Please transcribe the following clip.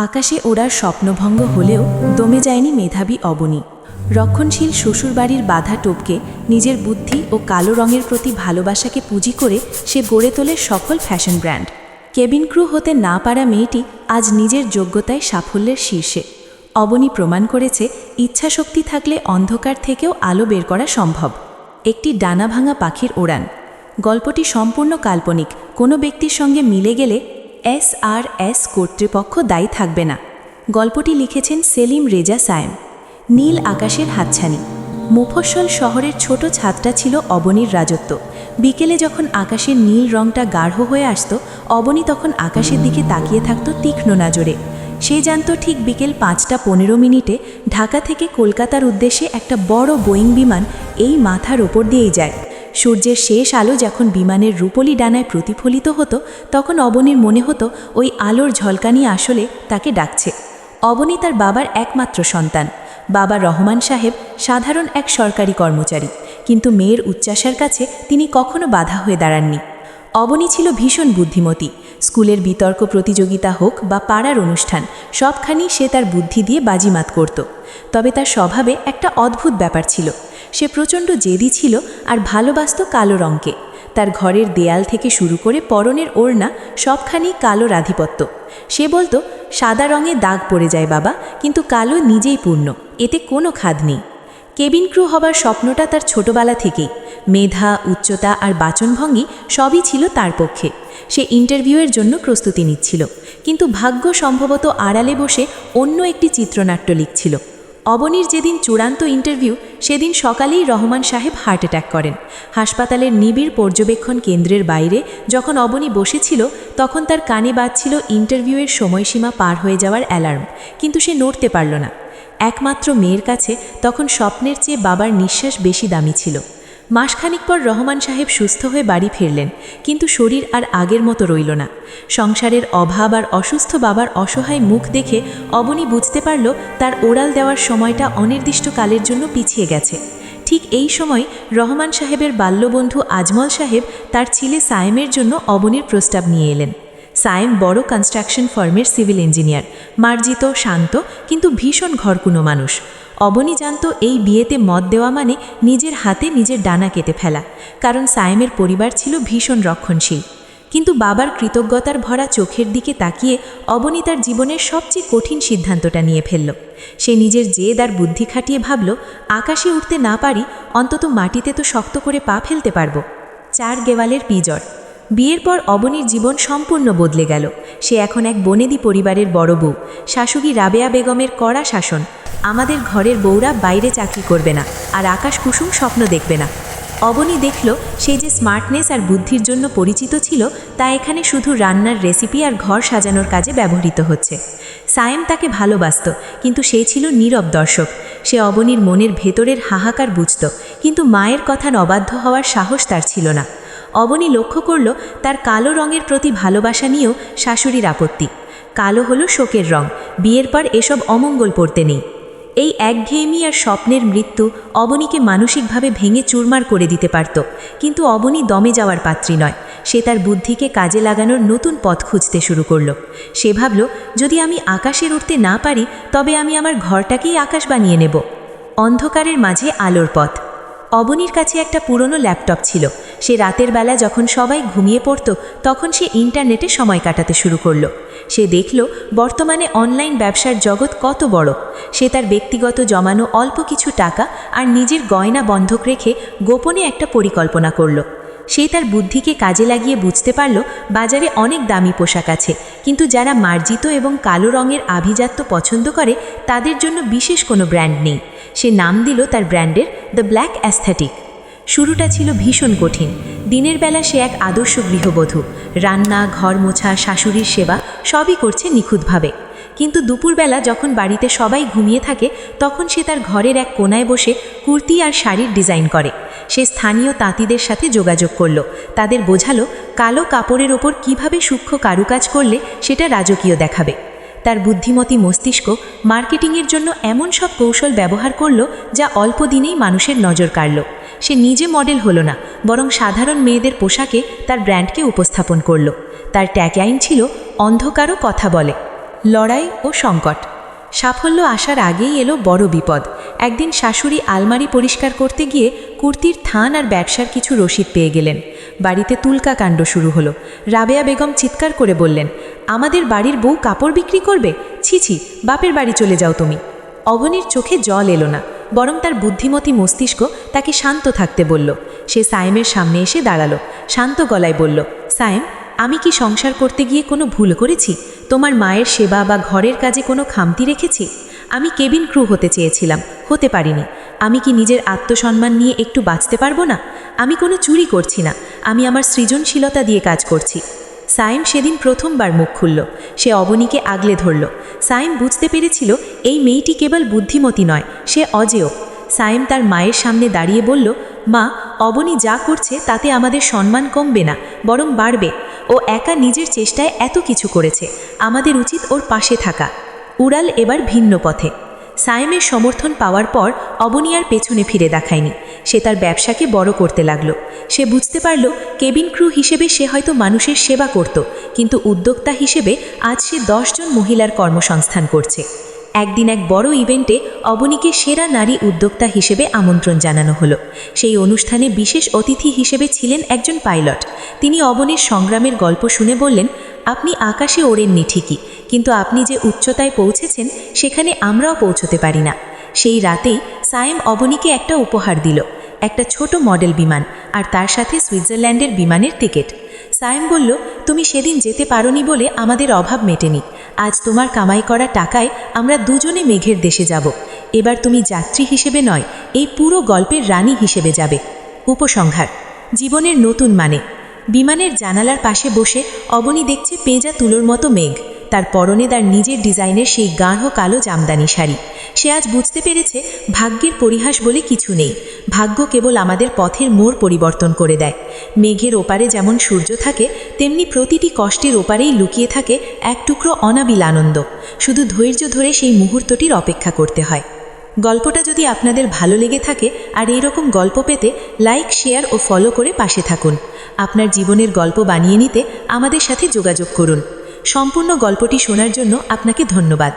আকাশে ওড়ার স্বপ্নভঙ্গ হলেও দমে যায়নি মেধাবী অবনী। রক্ষণশীল শ্বশুরবাড়ির বাধা টপকে নিজের বুদ্ধি ও কালো রঙের প্রতি ভালোবাসাকে পুঁজি করে সে গড়ে তোলে সফল ফ্যাশন ব্র্যান্ড। কেবিন ক্রু হতে না পারা মেয়েটি আজ নিজের যোগ্যতায় সাফল্যের শীর্ষে। অবনী প্রমাণ করেছে ইচ্ছাশক্তি থাকলে অন্ধকার থেকেও আলো বের করা সম্ভব। একটি ডানা ভাঙা পাখির ওড়ান। গল্পটি সম্পূর্ণ কাল্পনিক, কোনো ব্যক্তির সঙ্গে মিলে গেলে SRS কর্তৃপক্ষ দায়ী থাকবে না। গল্পটি লিখেছেন সেলিম রেজা সায়েম। নীল আকাশের হাতছানি। মুফস্বল শহরের ছোট ছাদটা ছিল অবনীর রাজত্ব। বিকেলে যখন আকাশের নীল রংটা গাঢ় হয়ে আসত, অবনী তখন আকাশের দিকে তাকিয়ে থাকত তীক্ষ্ণ নজরে। সে জানত ঠিক বিকেল 5:15 ঢাকা থেকে কলকাতার উদ্দেশ্যে একটা বড় বোয়িং বিমান এই মাথার ওপর দিয়েই যায়। সূর্যের শেষ আলো যখন বিমানের রূপলি ডানায় প্রতিফলিত হতো, তখন অবনীর মনে হতো ওই আলোর ঝলকানি আসলে তাকে ডাকছে। অবনী তার বাবার একমাত্র সন্তান। বাবা রহমান সাহেব সাধারণ এক সরকারি কর্মচারী, কিন্তু মেয়ের উচ্চাসার কাছে তিনি কখনো বাধা হয়ে দাঁড়াননি। অবনী ছিল ভীষণ বুদ্ধিমতী। স্কুলের বিতর্ক প্রতিযোগিতা হোক বা পাড়ার অনুষ্ঠান, সবখানি সে তার বুদ্ধি দিয়ে বাজিমাত করত। তবে তার স্বভাবে একটা অদ্ভুত ব্যাপার ছিল। সে প্রচণ্ড জেদি ছিল আর ভালোবাসত কালো রঙকে। তার ঘরের দেয়াল থেকে শুরু করে পরনের ওড়না সবখানি কালোর আধিপত্য। সে বলতো, সাদা রঙে দাগ পড়ে যায় বাবা, কিন্তু কালো নিজেই পূর্ণ, এতে কোনো খাদ নেই। কেবিন ক্রু হবার স্বপ্নটা তার ছোটবেলা থেকেই। মেধা, উচ্চতা আর বাচনভঙ্গি সবই ছিল তার পক্ষে। সে ইন্টারভিউয়ের জন্য প্রস্তুতি নিচ্ছিল, কিন্তু ভাগ্য সম্ভবত আড়ালে বসে অন্য একটি চিত্রনাট্য লিখছিল। অবনীর যেদিন চূড়ান্ত ইন্টারভিউ, সেদিন সকালেই রহমান সাহেব হার্ট অ্যাটাক করেন। হাসপাতালের নিবিড় পর্যবেক্ষণ কেন্দ্রের বাইরে যখন অবনী বসেছিল, তখন তার কানে বাজছিল ইন্টারভিউয়ের সময়সীমা পার হয়ে যাওয়ার অ্যালার্ম, কিন্তু সে নড়তে পারল না। একমাত্র মেয়ের কাছে তখন স্বপ্নের চেয়ে বাবার নিঃশ্বাস বেশি দামি ছিল। মাসখানিক পর রহমান সাহেব সুস্থ হয়ে বাড়ি ফিরলেন, কিন্তু শরীর আর আগের মতো রইল না। সংসারের অভাব আর অসুস্থ বাবার অসহায় মুখ দেখে অবনী বুঝতে পারল তার ওরাল দেওয়ার সময়টা অনির্দিষ্টকালের জন্য পিছিয়ে গেছে। ঠিক এই সময় রহমান সাহেবের বাল্যবন্ধু আজমল সাহেব তার ছেলে সায়েমের জন্য অবনীর প্রস্তাব নিয়ে এলেন। সায়েম বড় কনস্ট্রাকশন ফার্মের সিভিল ইঞ্জিনিয়ার, মার্জিত, শান্ত, কিন্তু ভীষণ ঘরকুনো মানুষ। অবনী জানত এই বিয়েতে মত দেওয়া মানে নিজের হাতে নিজের ডানা কেটে ফেলা, কারণ সায়েমের পরিবার ছিল ভীষণ রক্ষণশীল। কিন্তু বাবার কৃতজ্ঞতার ভরা চোখের দিকে তাকিয়ে অবনী তার জীবনের সবচেয়ে কঠিন সিদ্ধান্তটা নিয়ে ফেলল। সে নিজের জেদ আর বুদ্ধি খাটিয়ে ভাবল, আকাশে উঠতে না পারি, অন্তত মাটিতে তো শক্ত করে পা ফেলতে পারব। 4 দেওয়ালের পিজর। বিয়ের পর অবনীর জীবন সম্পূর্ণ বদলে গেল। সে এখন এক বনেদি পরিবারের বড় বউ। শাশুড়ি রাবেয়া বেগমের কড়া শাসন, আমাদের ঘরের বউরা বাইরে চাকরি করবে না, আর আকাশ কুসুম স্বপ্ন দেখবে না। অবনী দেখল সেই যে স্মার্টনেস আর বুদ্ধির জন্য পরিচিত ছিল, তা এখানে শুধু রান্নার রেসিপি আর ঘর সাজানোর কাজে ব্যবহৃত হচ্ছে। সায়েম তাকে ভালোবাসত, কিন্তু সে ছিল নীরব দর্শক। সে অবনীর মনের ভেতরের হাহাকার বুঝত, কিন্তু মায়ের কথা অবাধ্য হওয়ার সাহস তার ছিল না। অবনী লক্ষ্য করল তার কালো রঙের প্রতি ভালোবাসা নিয়েও শাশুড়ির আপত্তি। কালো হলো শোকের রং, বিয়ের পর এসব অমঙ্গল পড়তে নেই। এই একঘেয়েমি আর স্বপ্নের মৃত্যু অবনীকে মানসিকভাবে ভেঙে চুরমার করে দিতে পারত, কিন্তু অবনী দমে যাওয়ার পাত্রী নয়। সে তার বুদ্ধিকে কাজে লাগানোর নতুন পথ খুঁজতে শুরু করল। সে ভাবল, যদি আমি আকাশের উঠতে না পারি, তবে আমি আমার ঘরটাকেই আকাশ বানিয়ে নেব। অন্ধকারের মাঝে আলোর পথ। অবনীর কাছে একটা পুরনো ল্যাপটপ ছিল। সে রাতের বেলা যখন সবাই ঘুমিয়ে পড়ত, তখন সে ইন্টারনেটে সময় কাটাতে শুরু করলো। সে দেখল বর্তমানে অনলাইন ব্যবসার জগৎ কত বড়। সে তার ব্যক্তিগত জমানো অল্প কিছু টাকা আর নিজের গয়না বন্ধক রেখে গোপনে একটা পরিকল্পনা করল। সে তার বুদ্ধিকে কাজে লাগিয়ে বুঝতে পারল বাজারে অনেক দামি পোশাক আছে, কিন্তু যারা মার্জিত এবং কালো রঙের আভিজাত্য পছন্দ করে তাদের জন্য বিশেষ কোনো ব্র্যান্ড নেই। সে নাম দিল তার ব্র্যান্ডের দ্য ব্ল্যাক অ্যাস্থেটিক। শুরুটা ছিল ভীষণ কঠিন। দিনের বেলা সে এক আদর্শ গৃহবধূ, রান্না, ঘর মোছা, শাশুড়ির সেবা সবই করছে নিখুঁতভাবে। কিন্তু দুপুরবেলা যখন বাড়িতে সবাই ঘুমিয়ে থাকে, তখন সে তার ঘরের এক কোনায় বসে কুর্তি আর শাড়ির ডিজাইন করে। সে স্থানীয় তাঁতিদের সাথে যোগাযোগ করল, তাদের বোঝালো কালো কাপড়ের ওপর কিভাবে সূক্ষ্ম কারুকাজ করলে সেটা রাজকীয় দেখাবে। তার বুদ্ধিমতী মস্তিষ্ক মার্কেটিংয়ের জন্য এমন সব কৌশল ব্যবহার করল যা অল্প দিনেই মানুষের নজর কাড়ল। সে নিজে মডেল হলো না, বরং সাধারণ মেয়েদের পোশাকে তার ব্র্যান্ডকে উপস্থাপন করল। তার ট্যাগলাইন ছিল, অন্ধকারও কথা বলে। লড়াই ও সংকট। সাফল্য আসার আগেই এলো বড় বিপদ। একদিন শাশুড়ি আলমারি পরিষ্কার করতে গিয়ে কুর্তির থান আর ব্যবসার কিছু রসিদ পেয়ে গেলেন। বাড়িতে তুলকা কাণ্ড শুরু হলো। রাবেয়া বেগম চিৎকার করে বললেন, আমাদের বাড়ির বউ কাপড় বিক্রি করবে? ছি ছি, বাপের বাড়ি চলে যাও তুমি। অবনীর চোখে জল এলো না, বরং তার বুদ্ধিমতী মস্তিষ্ক তাকে শান্ত থাকতে বলল। সে সায়েমের সামনে এসে দাঁড়ালো, শান্ত গলায় বলল, সায়েম, আমি কি সংসার করতে গিয়ে কোনো ভুল করেছি? তোমার মায়ের সেবা বা ঘরের কাজে কোনো খামতি রেখেছি? আমি কেবিন ক্রু হতে চেয়েছিলাম, হতে পারিনি। আমি কি নিজের আত্মসম্মান নিয়ে একটু বাঁচতে পারবো না? আমি কোনো চুরি করছি না, আমি আমার সৃজনশীলতা দিয়ে কাজ করছি। সায়েম সেদিন প্রথমবার মুখ খুলল। সে অবনীকে আগলে ধরল। সায়েম বুঝতে পেরেছিল এই মেয়েটি কেবল বুদ্ধিমতী নয়, সে অজেয়। সায়েম তার মায়ের সামনে দাঁড়িয়ে বলল, মা, অবনী যা করছে তাতে আমাদের সম্মান কমবে না, বরং বাড়বে। ও একা নিজের চেষ্টায় এত কিছু করেছে, আমাদের উচিত ওর পাশে থাকা। উড়াল এবার ভিন্ন পথে। সায়েমের সমর্থন পাওয়ার পর অবনী আর পেছনে ফিরে দেখায়নি। সে তার ব্যবসাকে বড় করতে লাগলো। সে বুঝতে পারল কেবিন ক্রু হিসেবে সে হয়তো মানুষের সেবা করত, কিন্তু উদ্যোক্তা হিসেবে আজ সে 10 জন মহিলার কর্মসংস্থান করছে। একদিন এক বড় ইভেন্টে অবনীকে সেরা নারী উদ্যোক্তা হিসেবে আমন্ত্রণ জানানো হলো। সেই অনুষ্ঠানে বিশেষ অতিথি হিসেবে ছিলেন একজন পাইলট। তিনি অবনীর সংগ্রামের গল্প শুনে বললেন, আপনি আকাশে ওড়েননি ঠিকই, কিন্তু আপনি যে উচ্চতায় পৌঁছেছেন সেখানে আমরাও পৌঁছতে পারি না। সেই রাতেই সায়েম অবনীকে একটা উপহার দিল, একটা ছোট মডেল বিমান, আর তার সাথে সুইজারল্যান্ডের বিমানের টিকিট। সায়েম বলল, তুমি সেদিন যেতে পারোনি বলে আমাদের অভাব মেটেনি। আজ তোমার কামাই করা টাকায় আমরা দুজনে মেঘের দেশে যাব। এবার তুমি যাত্রী হিসেবে নয়, এই পুরো গল্পের রানী হিসেবে যাবে। উপসংহার, জীবনের নতুন মানে। বিমানের জানালার পাশে বসে অবনী দেখছে পেঁজা তুলোর মতো মেঘ। তার পরনে তার নিজের ডিজাইনের সেই গাঢ় কালো জামদানি শাড়ি। সে আজ বুঝতে পেরেছে ভাগ্যের পরিহাস বলে কিছু নেই। ভাগ্য কেবল আমাদের পথের মোড় পরিবর্তন করে দেয়। মেঘের ওপারে যেমন সূর্য থাকে, তেমনি প্রতিটি কষ্টের ওপারেই লুকিয়ে থাকে এক টুকরো অনাবিল আনন্দ। শুধু ধৈর্য ধরে সেই মুহূর্তটির অপেক্ষা করতে হয়। গল্পটা যদি আপনাদের ভালো লেগে থাকে আর এইরকম গল্প পেতে লাইক, শেয়ার ও ফলো করে পাশে থাকুন। আপনার জীবনের গল্প বানিয়ে নিতে আমাদের সাথে যোগাযোগ করুন। সম্পূর্ণ গল্পটি শোনার জন্য আপনাকে ধন্যবাদ।